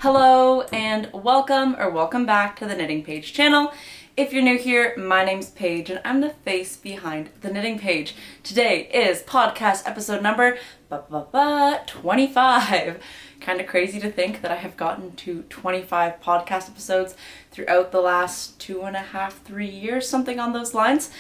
Hello and welcome back to the Knitting Page channel. If you're new here, my name's Paige and I'm the face behind the Knitting Page. Today is podcast episode number 25. Kind of crazy to think that I have gotten to 25 podcast episodes throughout the last 2.5, 3 years, something on those lines.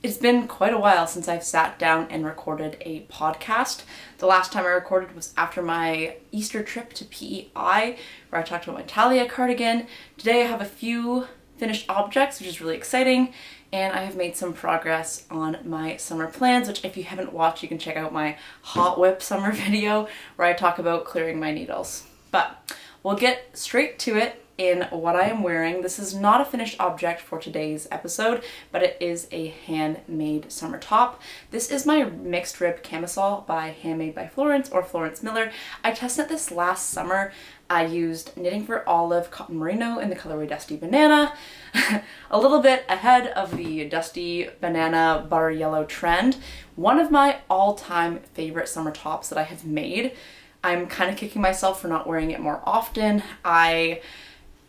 It's been quite a while since I've sat down and recorded a podcast. The last time I recorded was after my Easter trip to PEI, where I talked about my Maggie Cardigan. Today I have a few finished objects, which is really exciting, and I have made some progress on my summer plans, which if you haven't watched, you can check out my Hot Whip summer video, where I talk about clearing my needles. But we'll get straight to it in what I am wearing. This is not a finished object for today's episode, but it is a handmade summer top. This is my mixed rib camisole by Handmade by Florence or Florence Miller. I tested this last summer. I used Knitting for Olive cotton merino in the colorway Dusty Banana, a little bit ahead of the Dusty Banana butter yellow trend. One of my all-time favorite summer tops that I have made. I'm kind of kicking myself for not wearing it more often.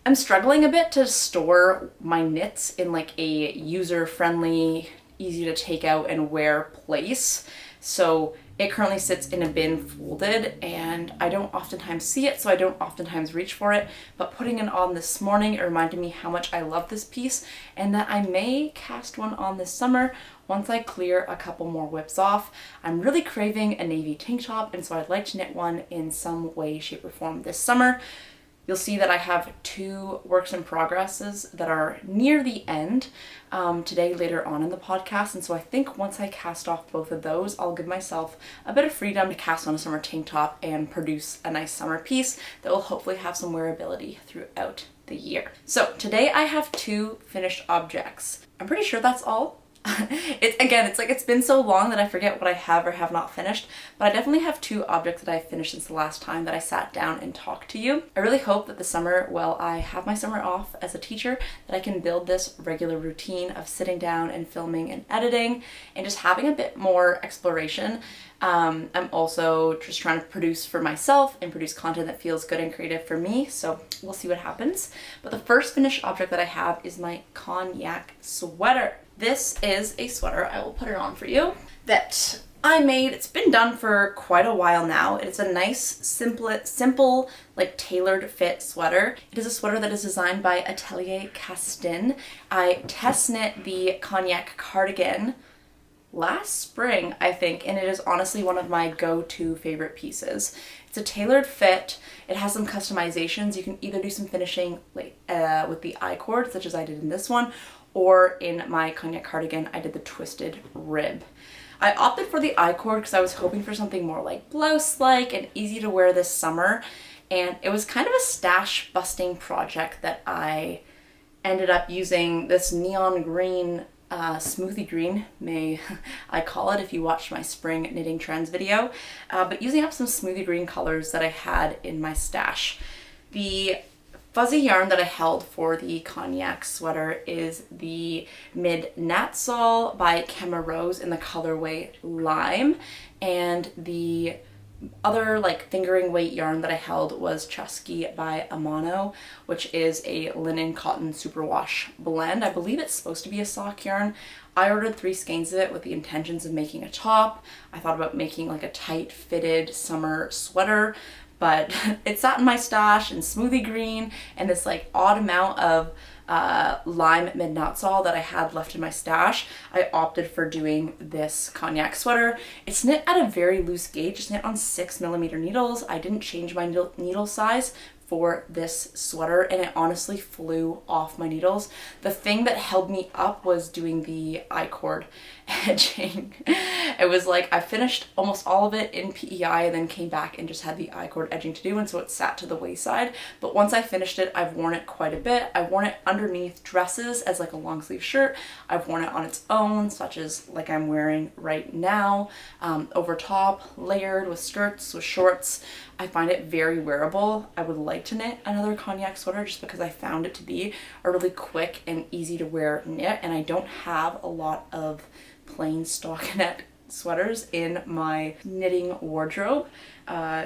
I'm struggling a bit to store my knits in like a user-friendly, easy to take out and wear place. So it currently sits in a bin folded and I don't oftentimes see it, so I don't oftentimes reach for it. But putting it on this morning, it reminded me how much I love this piece and that I may cast one on this summer once I clear a couple more whips off. I'm really craving a navy tank top, and so I'd like to knit one in some way, shape, or form this summer. You'll see that I have two works in progresses that are near the end today, later on in the podcast. And so I think once I cast off both of those, I'll give myself a bit of freedom to cast on a summer tank top and produce a nice summer piece that will hopefully have some wearability throughout the year. So today I have two finished objects. I'm pretty sure that's all. It's been so long that I forget what I have or have not finished, but I definitely have two objects that I've finished since the last time that I sat down and talked to you. I really hope that the summer, while I have my summer off as a teacher, that I can build this regular routine of sitting down and filming and editing and just having a bit more exploration. I'm also just trying to produce for myself and produce content that feels good and creative for me, so we'll see what happens. But the first finished object that I have is my Cognac Sweater. This is a sweater, I will put it on for you, that I made. It's been done for quite a while now. It's a nice, simple, like tailored fit sweater. It is a sweater that is designed by Atelier Castin. I test knit the Cognac Cardigan last spring, I think, and it is honestly one of my go-to favorite pieces. It's a tailored fit. It has some customizations. You can either do some finishing with the I-cord, such as I did in this one, or in my Cognac Cardigan, I did the twisted rib. I opted for the I-cord because I was hoping for something more like blouse-like and easy to wear this summer, and it was kind of a stash busting project that I ended up using this neon green, smoothie green, may I call it if you watched my spring knitting trends video, but using up some smoothie green colors that I had in my stash. The fuzzy yarn that I held for the Cognac Sweater is the Mid Natsol by Kema Rose in the colorway Lime, and the other like fingering weight yarn that I held was Chusky by Amano, which is a linen cotton superwash blend. I believe it's supposed to be a sock yarn. I ordered 3 skeins of it with the intentions of making a top. I thought about making like a tight fitted summer sweater, but it sat in my stash in smoothie green and this like odd amount of lime Mid Natsol that I had left in my stash. I opted for doing this Cognac Sweater. It's knit at a very loose gauge. It's knit on 6mm needles. I didn't change my needle size for this sweater and it honestly flew off my needles. The thing that held me up was doing the I-cord edging. It was like I finished almost all of it in PEI and then came back and just had the I-cord edging to do, and so it sat to the wayside. But once I finished it, I've worn it quite a bit. I've worn it underneath dresses as like a long sleeve shirt. I've worn it on its own, such as like I'm wearing right now, over top, layered with skirts, with shorts. I find it very wearable. I would like to knit another Cognac Sweater just because I found it to be a really quick and easy to wear knit, and I don't have a lot of plain stockinette sweaters in my knitting wardrobe.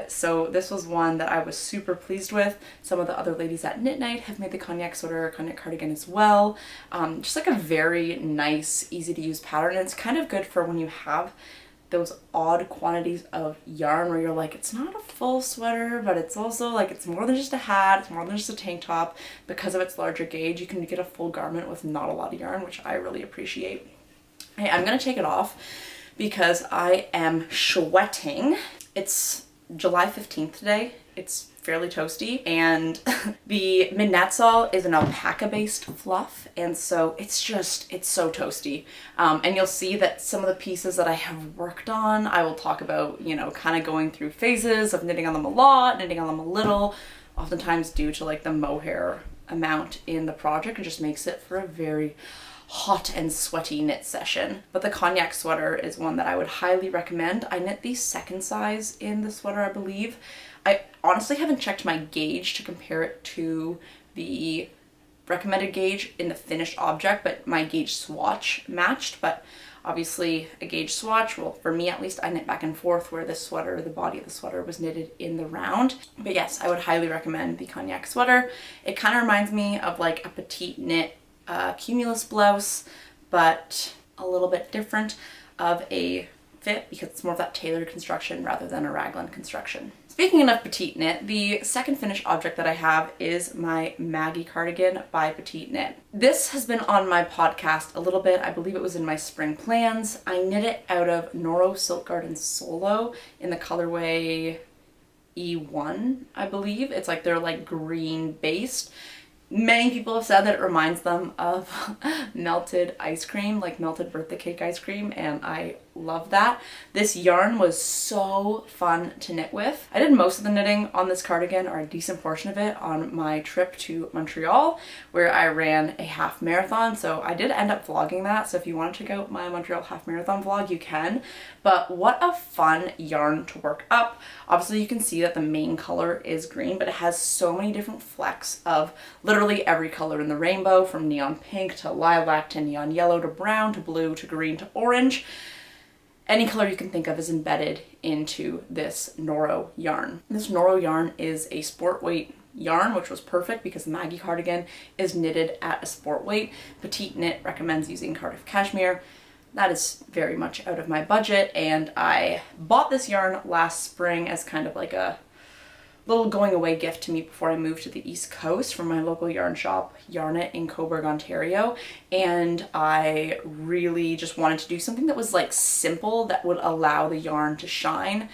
So this was one that I was super pleased with. Some of the other ladies at Knit Night have made the Cognac Sweater, Cognac Cardigan as well. Just like a very nice, easy to use pattern. And it's kind of good for when you have those odd quantities of yarn where you're like, it's not a full sweater, but it's also like, it's more than just a hat, it's more than just a tank top. Because of its larger gauge, you can get a full garment with not a lot of yarn, which I really appreciate. Hey, I'm gonna take it off because I am sweating. It's July 15th today. It's fairly toasty, and the midnatsole is an alpaca based fluff, and so it's so toasty. And you'll see that some of the pieces that I have worked on, I will talk about, you know, kind of going through phases of knitting on them a lot, knitting on them a little, oftentimes due to like the mohair amount in the project. It just makes it for a very hot and sweaty knit session. But the Cognac Sweater is one that I would highly recommend. I knit the second size in the sweater, I believe. I honestly haven't checked my gauge to compare it to the recommended gauge in the finished object, but my gauge swatch matched. But obviously a gauge swatch, well, for me at least, I knit back and forth, where this sweater, the body of the sweater was knitted in the round. But yes, I would highly recommend the Cognac Sweater. It kind of reminds me of like a petite knit cumulus blouse, but a little bit different of a fit because it's more of that tailored construction rather than a raglan construction. Speaking of petite knit, the second finished object that I have is my Maggie Cardigan by Petite Knit. This has been on my podcast a little bit. I believe it was in my spring plans. I knit it out of Norma Silk Garden Solo in the colorway E1, I believe. It's like they're like green based. Many people have said that it reminds them of melted ice cream, like melted birthday cake ice cream, and I love that. This yarn was so fun to knit with. I did most of the knitting on this cardigan, or a decent portion of it, on my trip to Montreal, where I ran a half marathon. So I did end up vlogging that, so if you want to check out my Montreal half marathon vlog, you can. But what a fun yarn to work up. Obviously you can see that the main color is green, but it has so many different flecks of literally every color in the rainbow, from neon pink to lilac to neon yellow to brown to blue to green to orange. Any color you can think of is embedded into this Noro yarn. This Noro yarn is a sport weight yarn, which was perfect because the Maggie Cardigan is knitted at a sport weight. Petite Knit recommends using Cardiff cashmere. That is very much out of my budget, and I bought this yarn last spring as kind of like a little going away gift to me before I moved to the East Coast from my local yarn shop, Yarn It in Coburg, Ontario. And I really just wanted to do something that was like simple, that would allow the yarn to shine.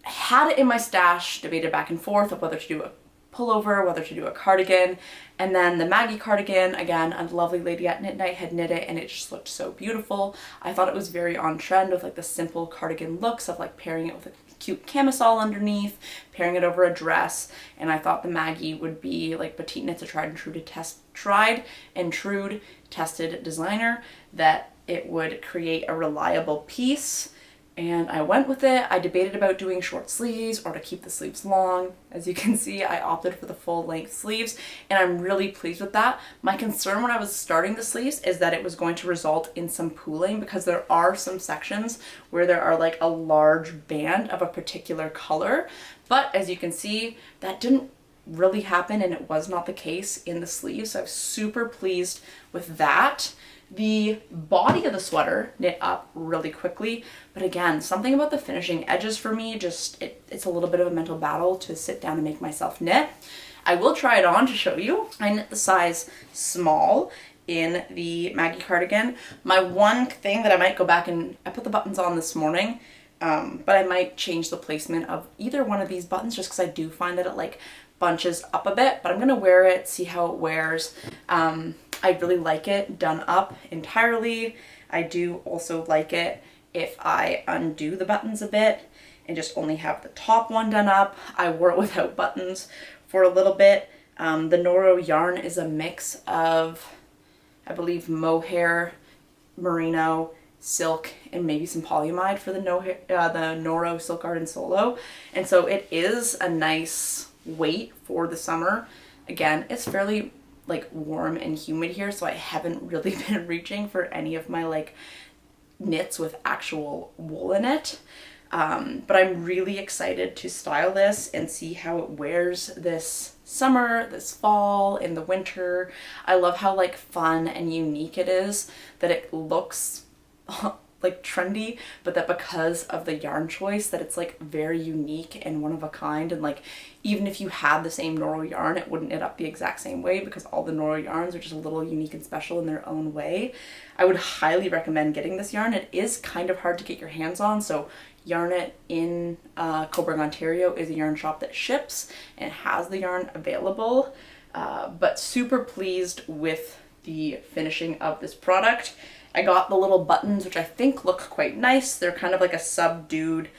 I had it in my stash, debated back and forth of whether to do a pullover, whether to do a cardigan. And then the Maggie Cardigan, again, a lovely lady at Knit Night had knit it, and it just looked so beautiful. I thought it was very on trend with like the simple cardigan looks of like pairing it with a cute camisole underneath, pairing it over a dress, and I thought the Maggie would be like Petite Knit's a tried and true tested designer, that it would create a reliable piece. And I went with it. I debated about doing short sleeves or to keep the sleeves long. As you can see, I opted for the full length sleeves, and I'm really pleased with that. My concern when I was starting the sleeves is that it was going to result in some pooling, because there are some sections where there are like a large band of a particular color. But as you can see, that didn't really happen, and it was not the case in the sleeves. So I'm super pleased with that. The body of the sweater knit up really quickly, but again, something about the finishing edges for me, it's a little bit of a mental battle to sit down and make myself knit. I will try it on to show you. I knit the size small in the Maggie Cardigan. My one thing that I might go back and, I put the buttons on this morning, but I might change the placement of either one of these buttons, just because I do find that it like bunches up a bit, but I'm gonna wear it, see how it wears. I really like it done up entirely. I do also like it if I undo the buttons a bit and just only have the top one done up. I wore it without buttons for a little bit. The Noro yarn is a mix of, I believe, mohair, merino, silk, and maybe some polyamide for the Noro Silk Garden Solo. And so it is a nice weight for the summer. Again, it's fairly like warm and humid here, so I haven't really been reaching for any of my like knits with actual wool in it. But I'm really excited to style this and see how it wears this summer, this fall, in the winter. I love how like fun and unique it is, that it looks like trendy, but that because of the yarn choice that it's like very unique and one of a kind, and like even if you had the same Noro yarn, it wouldn't knit up the exact same way because all the Noro yarns are just a little unique and special in their own way. I would highly recommend getting this yarn. It is kind of hard to get your hands on, so Yarn It in Coburg, Ontario is a yarn shop that ships and has the yarn available, but super pleased with the finishing of this product. I got the little buttons, which I think look quite nice. They're kind of like a subdued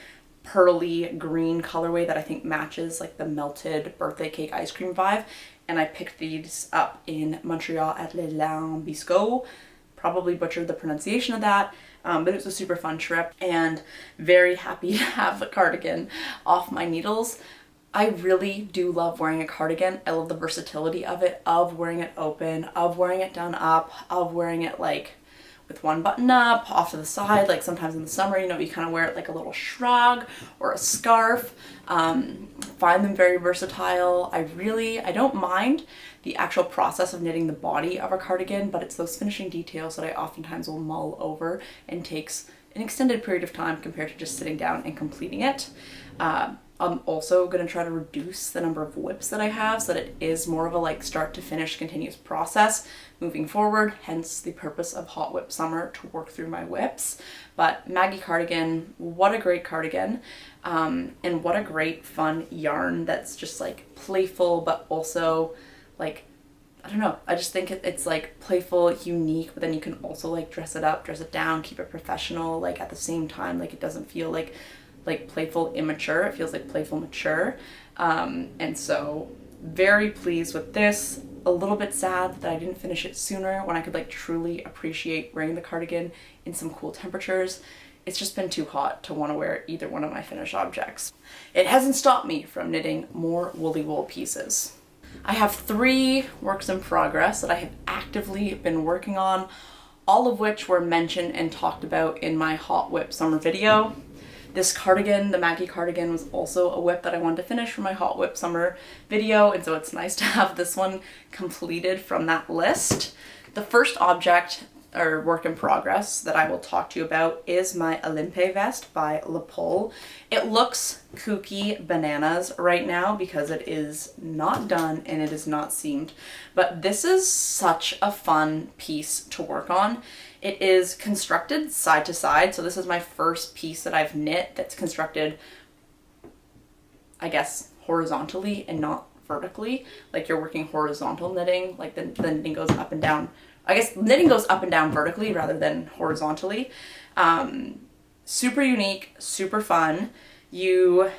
pearly green colorway that I think matches like the melted birthday cake ice cream vibe. And I picked these up in Montreal at Le Lambisco. Probably butchered the pronunciation of that, but it was a super fun trip and very happy to have the cardigan off my needles. I really do love wearing a cardigan. I love the versatility of it, of wearing it open, of wearing it done up, of wearing it like with one button up, off to the side, like sometimes in the summer, you know, you kind of wear it like a little shrug or a scarf. Find them very versatile. I don't mind the actual process of knitting the body of a cardigan, but it's those finishing details that I oftentimes will mull over and takes an extended period of time compared to just sitting down and completing it. I'm also going to try to reduce the number of whips that I have so that it is more of a like start to finish continuous process moving forward, hence the purpose of Hot Whip Summer, to work through my whips. But Maggie Cardigan, what a great cardigan, and what a great fun yarn that's just like playful but also like, I don't know, I just think it's like playful, unique, but then you can also like dress it up, dress it down, keep it professional, like at the same time, like it doesn't feel like playful immature, it feels like playful mature. And so very pleased with this. A little bit sad that I didn't finish it sooner when I could like truly appreciate wearing the cardigan in some cool temperatures. It's just been too hot to want to wear either one of my finished objects. It hasn't stopped me from knitting more woolly wool pieces. I have 3 works in progress that I have actively been working on, all of which were mentioned and talked about in my Hot Whip Summer video. This cardigan, the Maggie cardigan, was also a whip that I wanted to finish for my Hot Whip Summer video, and so it's nice to have this one completed from that list. The first object or work in progress that I will talk to you about is my Olympe Vest by Le Pole. It looks kooky bananas right now because it is not done and it is not seamed, but this is such a fun piece to work on. It is constructed side to side, so this is my first piece that I've knit that's constructed, I guess, horizontally and not vertically. Like you're working horizontal knitting, like the knitting goes up and down. I guess knitting goes up and down vertically rather than horizontally. Super unique, super fun. You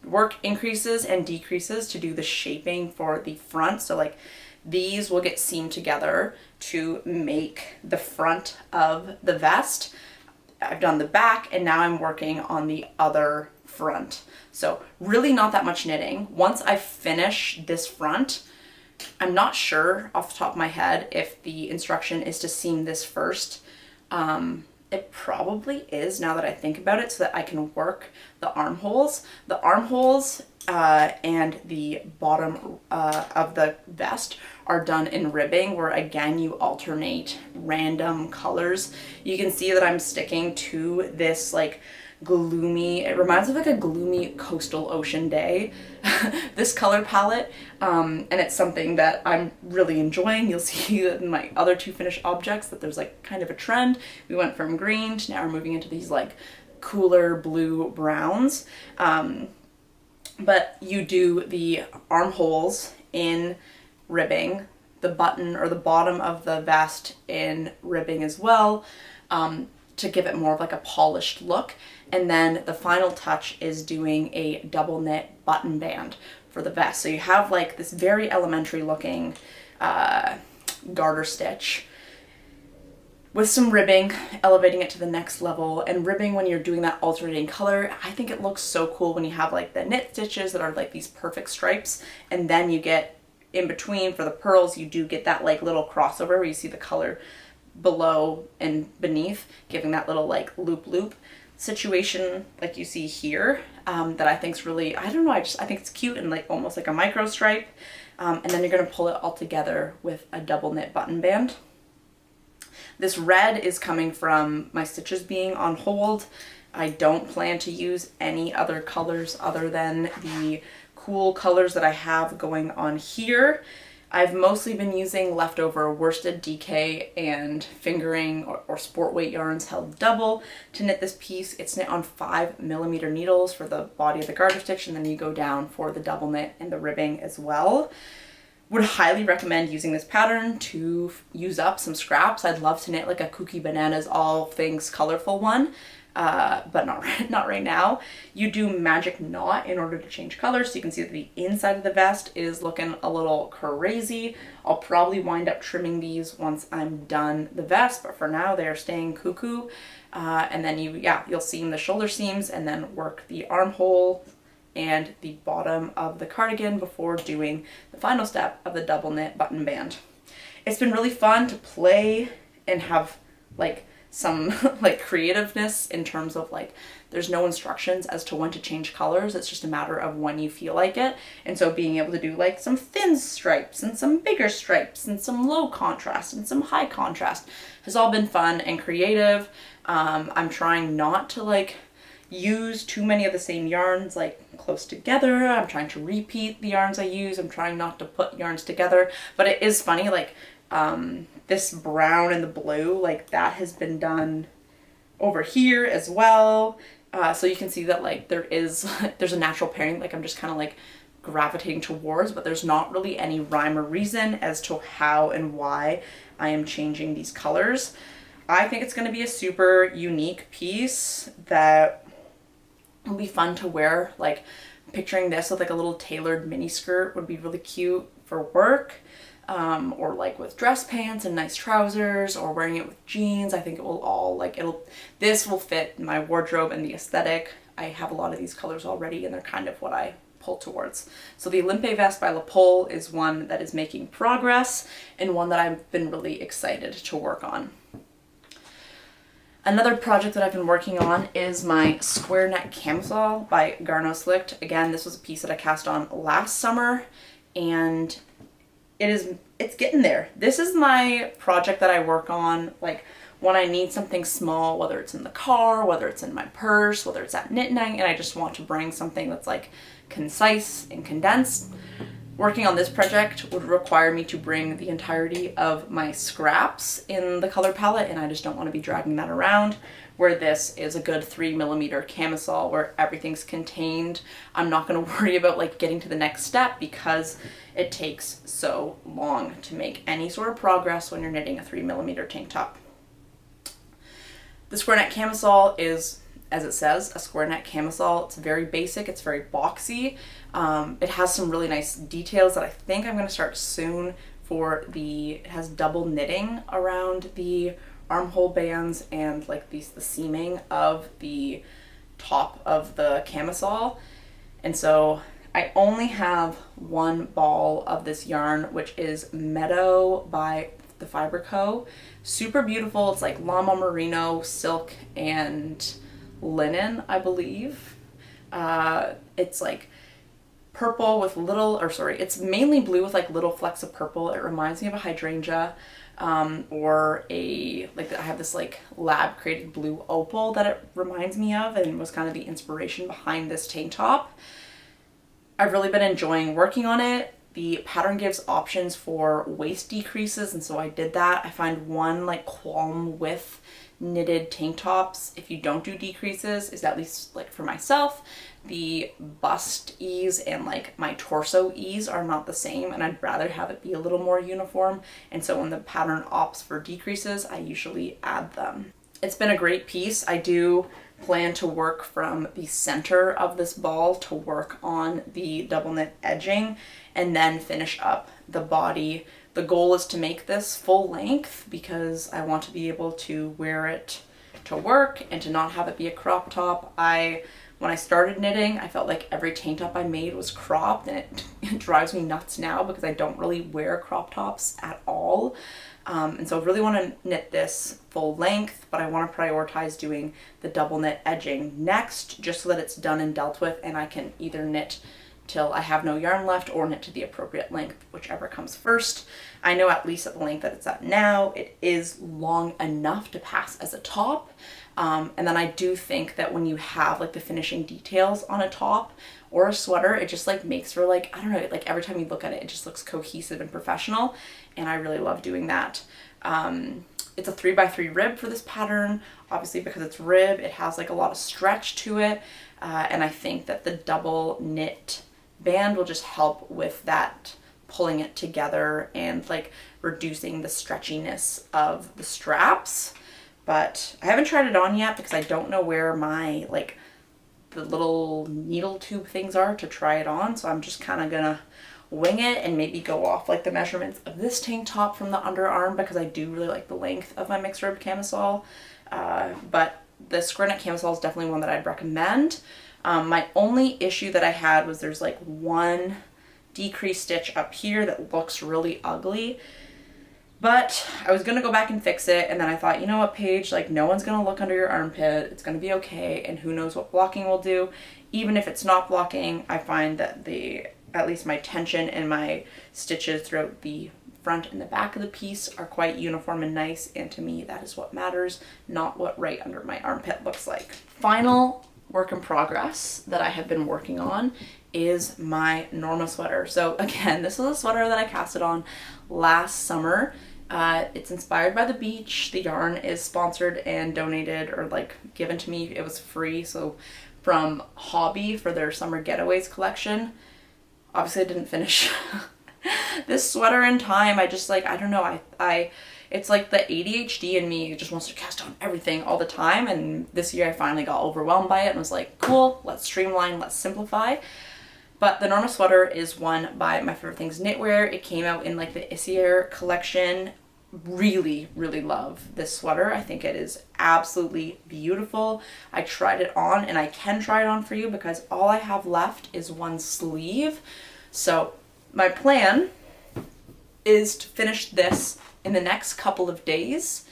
work increases and decreases to do the shaping for the front. So like these will get seamed together to make the front of the vest. I've done the back and now I'm working on the other front. So really not that much knitting. Once I finish this front, I'm not sure off the top of my head if the instruction is to seam this first. It probably is now that I think about it, so that I can work the armholes. The armholes and the bottom of the vest are done in ribbing, where again you alternate random colors. You can see that I'm sticking to this like gloomy, it reminds me of like a gloomy coastal ocean day, this color palette, and it's something that I'm really enjoying. You'll see that in my other 2 finished objects that there's like kind of a trend. We went from green to now we're moving into these like cooler blue browns, but you do the armholes in ribbing, the button or the bottom of the vest in ribbing as well, to give it more of like a polished look. And then the final touch is doing a double knit button band for the vest. So you have like this very elementary looking garter stitch with some ribbing, elevating it to the next level. And ribbing, when you're doing that alternating color, I think it looks so cool when you have like the knit stitches that are like these perfect stripes, and then you get in between for the pearls, you do get that like little crossover where you see the color below and beneath, giving that little like loop loop situation like you see here, that I think is really, I don't know, I think it's cute and like almost like a micro stripe. And then you're going to pull it all together with a double knit button band. This red is coming from my stitches being on hold. I don't plan to use any other colors other than the cool colors that I have going on here. I've mostly been using leftover worsted DK and fingering or sport weight yarns held double to knit this piece. It's knit on 5mm needles for the body of the garter stitch, and then you go down for the double knit and the ribbing as well. Would highly recommend using this pattern to use up some scraps. I'd love to knit like a Kooky Bananas all things colorful one. But not right now. You do magic knot in order to change colors, so you can see that the inside of the vest is looking a little crazy. I'll probably wind up trimming these once I'm done the vest, but for now they're staying cuckoo. And then you'll seam the shoulder seams and then work the armhole and the bottom of the cardigan before doing the final step of the double knit button band. It's been really fun to play and have like some like creativeness in terms of like there's no instructions as to when to change colors. It's just a matter of when you feel like it. And so being able to do like some thin stripes and some bigger stripes and some low contrast and some high contrast has all been fun and creative. I'm trying not to like use too many of the same yarns like close together. I'm trying to repeat the yarns I use. I'm trying not to put yarns together, but it is funny, like this brown and the blue, like that has been done over here as well. So you can see that like there's a natural pairing, like I'm just kind of like gravitating towards, but there's not really any rhyme or reason as to how and why I am changing these colors. I think it's going to be a super unique piece that will be fun to wear. Like picturing this with like a little tailored mini skirt would be really cute for work. Or like with dress pants and nice trousers, or wearing it with jeans. I think it will all this will fit my wardrobe and the aesthetic. I have a lot of these colors already and they're kind of what I pull towards. So the Olympe Vest by La Pole is one that is making progress and one that I've been really excited to work on. Another project that I've been working on is my square neck camisole by Garno Slicked. Again, this was a piece that I cast on last summer and it's getting there. This is my project that I work on like when I need something small, whether it's in the car, whether it's in my purse, whether it's at knit night, and I just want to bring something that's like concise and condensed. Working on this project would require me to bring the entirety of my scraps in the color palette, and I just don't want to be dragging that around. Where this is a good 3mm camisole where everything's contained. I'm not going to worry about like getting to the next step because it takes so long to make any sort of progress when you're knitting a 3mm tank top. The square neck camisole is, as it says, a square neck camisole. It's very basic, it's very boxy. It has some really nice details that I think I'm going to start soon it has double knitting around the armhole bands and like the seaming of the top of the camisole. And so I only have one ball of this yarn, which is Meadow by the Fiber Co. Super beautiful. It's like llama merino, silk, and linen, I believe. It's like purple with it's mainly blue with like little flecks of purple. It reminds me of a hydrangea. Or I have this like lab created blue opal that it reminds me of and was kind of the inspiration behind this tank top. I've really been enjoying working on it. The pattern gives options for waist decreases, and so I did that. I find one like qualm with knitted tank tops if you don't do decreases is, at least like for myself, the bust ease and like my torso ease are not the same, and I'd rather have it be a little more uniform. And so when the pattern opts for decreases, I usually add them. It's been a great piece. I do plan to work from the center of this ball to work on the double knit edging and then finish up the body. The goal is to make this full length because I want to be able to wear it to work and to not have it be a crop top. When When I started knitting, I felt like every tank top I made was cropped, and it drives me nuts now because I don't really wear crop tops at all. And so I really want to knit this full length, but I want to prioritize doing the double knit edging next, just so that it's done and dealt with, and I can either knit till I have no yarn left or knit to the appropriate length, whichever comes first. I know at least at the length that it's at now, it is long enough to pass as a top. And then I do think that when you have like the finishing details on a top or a sweater, it just like makes for like, I don't know, like every time you look at it, it just looks cohesive and professional. And I really love doing that. It's a 3x3 rib for this pattern. Obviously, because it's rib, it has like a lot of stretch to it. And I think that the double knit band will just help with that, pulling it together and like reducing the stretchiness of the straps. But I haven't tried it on yet because I don't know where my like the little needle tube things are to try it on. So I'm just kind of gonna wing it and maybe go off like the measurements of this tank top from the underarm, because I do really like the length of my mixed rib camisole. But the Cognac Camisole is definitely one that I'd recommend. My only issue that I had was there's like one decreased stitch up here that looks really ugly. But I was going to go back and fix it, and then I thought, you know what, Paige, like no one's going to look under your armpit. It's going to be okay, and who knows what blocking will do. Even if it's not blocking, I find that at least my tension and my stitches throughout the front and the back of the piece are quite uniform and nice, and to me that is what matters, not what right under my armpit looks like. Final work in progress that I have been working on is my Norma sweater. So again, this is a sweater that I casted on last summer. It's inspired by the beach. The yarn is sponsored and donated or like given to me. It was free, so from Hobby for their summer getaways collection. Obviously I didn't finish this sweater in time. I just like, I don't know, it's like the ADHD in me just wants to cast on everything all the time, and this year I finally got overwhelmed by it and was like, cool, let's streamline, let's simplify. But the Norma sweater is one by My Favorite Things Knitwear. It came out in like the Issier collection. Really, really love this sweater. I think it is absolutely beautiful. I tried it on, and I can try it on for you because all I have left is one sleeve. So my plan is to finish this in the next couple of days,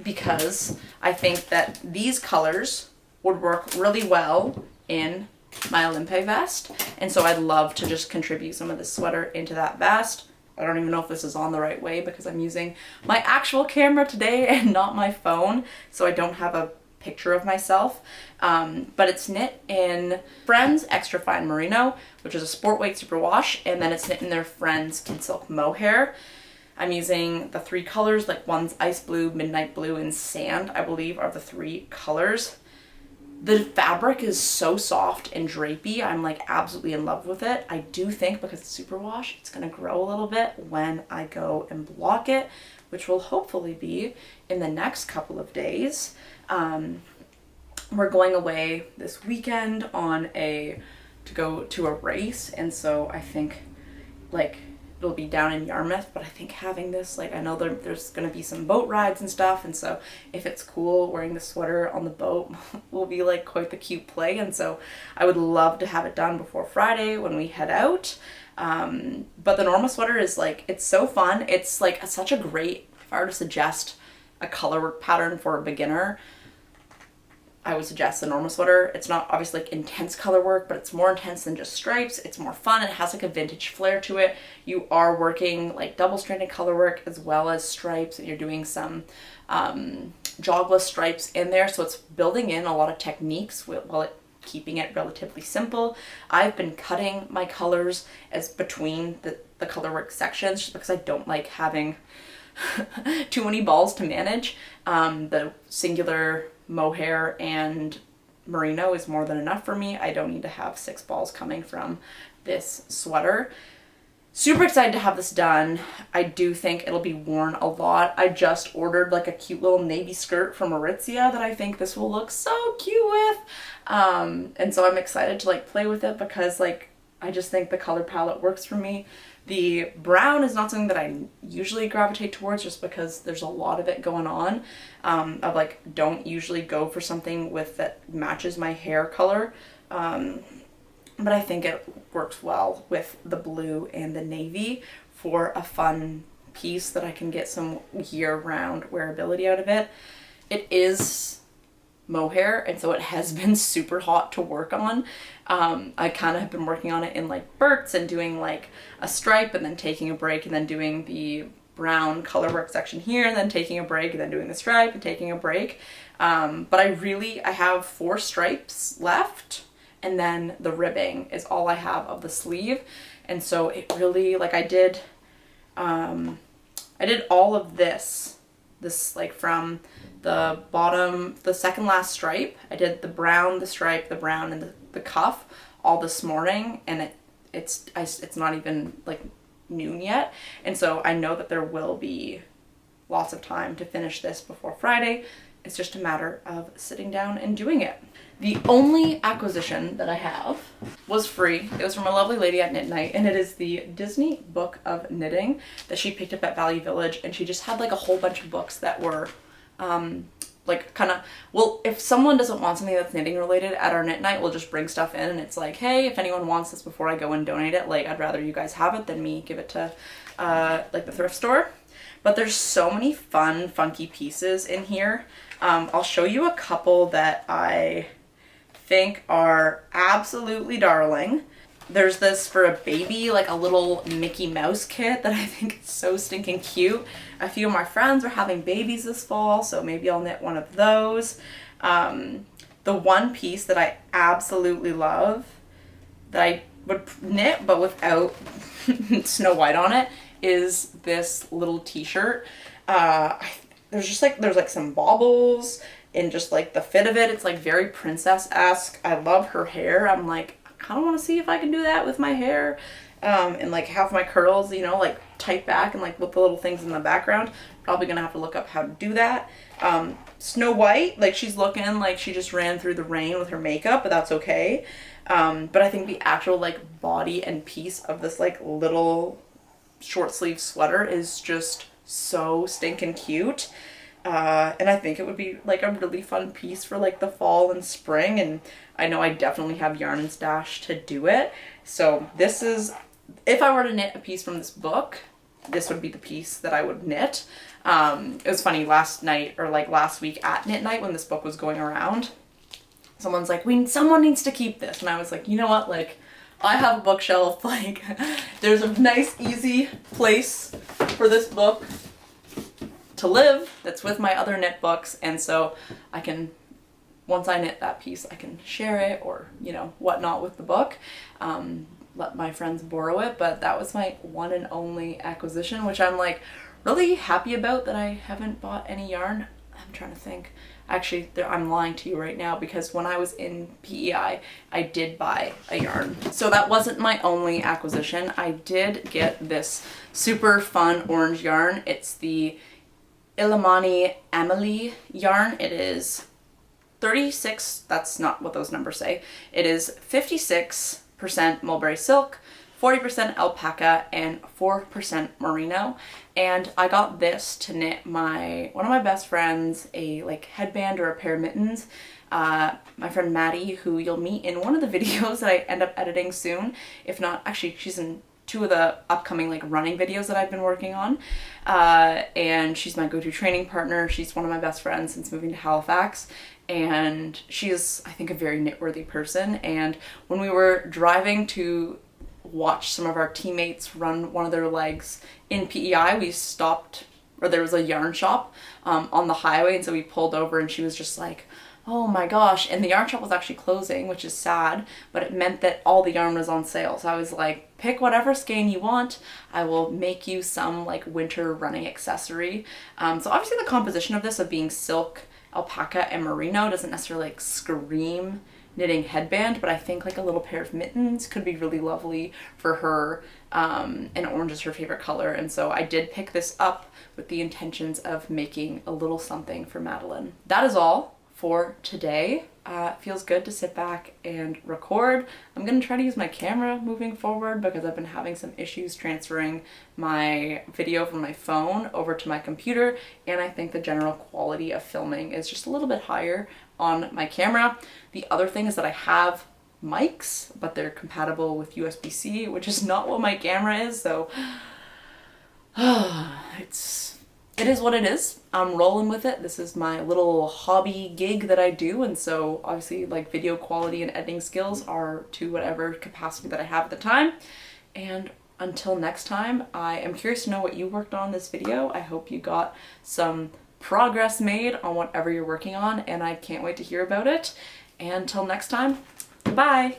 because I think that these colors would work really well in my Olympe vest, and so I'd love to just contribute some of this sweater into that vest. I don't even know if this is on the right way because I'm using my actual camera today and not my phone, so I don't have a picture of myself. But it's knit in Friends Extra Fine Merino, which is a sport weight superwash, and then it's knit in their Friends Kinsilk Mohair. I'm using the three colors, like one's ice blue, midnight blue, and sand, I believe are the three colors. The fabric is so soft and drapey. I'm like absolutely in love with it. I do think because it's superwash, it's gonna grow a little bit when I go and block it, which will hopefully be in the next couple of days. We're going away this weekend to go to a race, and so I think like it'll be down in Yarmouth, but I think having this, like, I know there's gonna be some boat rides and stuff, and so if it's cool, wearing the sweater on the boat will be like quite the cute play, and so I would love to have it done before Friday when we head out. But the Norma sweater is like, it's so fun. It's like such a great, if I were to suggest a color work pattern for a beginner, I would suggest the Norma sweater. It's not obviously like intense color work, but it's more intense than just stripes. It's more fun. It has like a vintage flair to it. You are working like double-stranded color work as well as stripes, and you're doing some jogless stripes in there. So it's building in a lot of techniques while keeping it relatively simple. I've been cutting my colors as between the color work sections just because I don't like having too many balls to manage. The singular mohair and merino is more than enough for me. I don't need to have 6 balls coming from this sweater. Super excited to have this done. I do think it'll be worn a lot. I just ordered like a cute little navy skirt from Aritzia that I think this will look so cute with. And so I'm excited to like play with it because like I just think the color palette works for me. The brown is not something that I usually gravitate towards just because there's a lot of it going on. Of like, don't usually go for something that matches my hair color but I think it works well with the blue and the navy for a fun piece that I can get some year-round wearability out of it. It is mohair, and so it has been super hot to work on. I kind of have been working on it in like burts and doing like a stripe and then taking a break and then doing the brown color work section here and then taking a break and then doing the stripe and taking a break. But I have 4 stripes left, and then the ribbing is all I have of the sleeve. And so it really, like, I did all of this like from the bottom, the second last stripe. I did the brown, the stripe, the brown, and the cuff all this morning, and it's not even like noon yet. And so I know that there will be lots of time to finish this before Friday. It's just a matter of sitting down and doing it. The only acquisition that I have was free. It was from a lovely lady at Knit Night, and it is the Disney Book of Knitting that she picked up at Value Village, and she just had like a whole bunch of books that were like kind of, well, if someone doesn't want something that's knitting related at our Knit Night, we'll just bring stuff in, and it's like, hey, if anyone wants this before I go and donate it, like, I'd rather you guys have it than me give it to like the thrift store. But there's so many fun, funky pieces in here. I'll show you a couple that I think are absolutely darling. There's this for a baby, like a little Mickey Mouse kit that I think is so stinking cute. A few of my friends are having babies this fall, so maybe I'll knit one of those. The one piece that I absolutely love, that I would knit but without Snow White on it, is this little t-shirt. There's like some baubles and just like the fit of it. It's like very princess-esque. I love her hair. I'm like, I kind of want to see if I can do that with my hair. And like have my curls, you know, like tight back and like with the little things in the background. Probably gonna have to look up how to do that. Snow White, like she's looking like she just ran through the rain with her makeup, but that's okay. But I think the actual like body and piece of this like little short sleeve sweater is just so stinking cute. And I think it would be like a really fun piece for like the fall and spring, and I know I definitely have yarn and stash to do it. So this is, if I were to knit a piece from this book, this would be the piece that I would knit. It was funny, last night or like last week at Knit Night when this book was going around, someone's like, someone needs to keep this, and I was like, you know what, like, I have a bookshelf, like, there's a nice, easy place for this book to live that's with my other knit books, and so I can, once I knit that piece, I can share it or, you know, whatnot with the book, let my friends borrow it. But that was my one and only acquisition, which I'm like really happy about that I haven't bought any yarn. I'm trying to think. Actually, I'm lying to you right now, because when I was in PEI, I did buy a yarn. So that wasn't my only acquisition. I did get this super fun orange yarn. It's the Illimani Amelie yarn. It is 36, that's not what those numbers say. It is 56% mulberry silk, 40% alpaca, and 4% merino. And I got this to knit one of my best friends a like headband or a pair of mittens. My friend Maddie, who you'll meet in one of the videos that I end up editing soon. If not, actually she's in 2 of the upcoming like running videos that I've been working on. And she's my go-to training partner. She's one of my best friends since moving to Halifax. And she is, I think, a very knit-worthy person. And when we were driving to watch some of our teammates run one of their legs in PEI, we stopped, or there was a yarn shop on the highway, and so we pulled over, and she was just like, oh my gosh, and the yarn shop was actually closing, which is sad, but it meant that all the yarn was on sale. So I was like, pick whatever skein you want, I will make you some like winter running accessory. So obviously the composition of this, of being silk, alpaca, and merino, doesn't necessarily like scream knitting headband, but I think like a little pair of mittens could be really lovely for her, and orange is her favorite color, and so I did pick this up with the intentions of making a little something for Madeline. That is all for today. It feels good to sit back and record. I'm gonna try to use my camera moving forward because I've been having some issues transferring my video from my phone over to my computer, and I think the general quality of filming is just a little bit higher on my camera. The other thing is that I have mics, but they're compatible with USB-C, which is not what my camera is, so it is what it is. I'm rolling with it. This is my little hobby gig that I do, and so obviously like video quality and editing skills are to whatever capacity that I have at the time. And until next time, I am curious to know what you worked on this video. I hope you got some progress made on whatever you're working on, and I can't wait to hear about it. And until next time, bye!